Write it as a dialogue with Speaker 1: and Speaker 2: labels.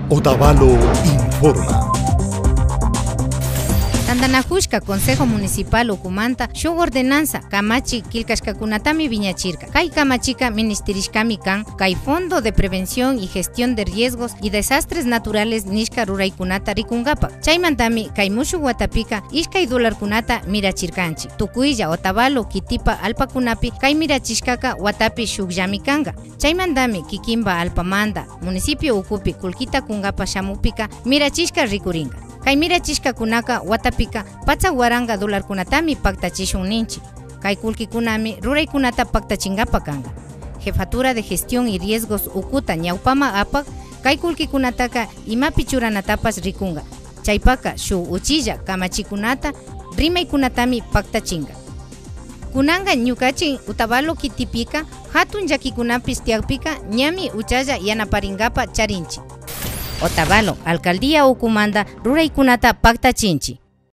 Speaker 1: Otavalo informa.
Speaker 2: Tandanajushka Consejo Municipal Ucumanta shuk ordenanza kamachi kilkashkakunatami viñachirka. Kay kamachika ministerishkami kan kay Fondo de Prevención y Gestión de Riesgos y Desastres Naturales nishka ruraykunata rikungapak. Chaymantami kay mushuk watapika ishkay $kunata mirachirkanchi. Tukuylla Otavalo kitipa alpakunapi kay mirachishkaka watapi shukllami kanga. Chaymantami kikimba alpamanda municipio Ucupi kulkita kungapa shamupika mirachishka rikuringa. Kay mirachishkakunaka watapika pacha waranga $kunatami paktachishun ninchi. Kay kulkikunami ruraykunata paktachingapa kanga. Jefatura de Gestión y Riesgos Ukuta ñawpama apak kay kulkikunataka imapi churanatapas rikunga. Chaypaka shuk uchilla kamachikunata rimaykunatami paktachinga. Kunanga ñukachin Otavalo kitipika hatun llakikunapis tiakpika ñami uchalla yanaparingapa charinchi. Otavalo, Alcaldía Ucumanta, ruraykunata paktachinchi.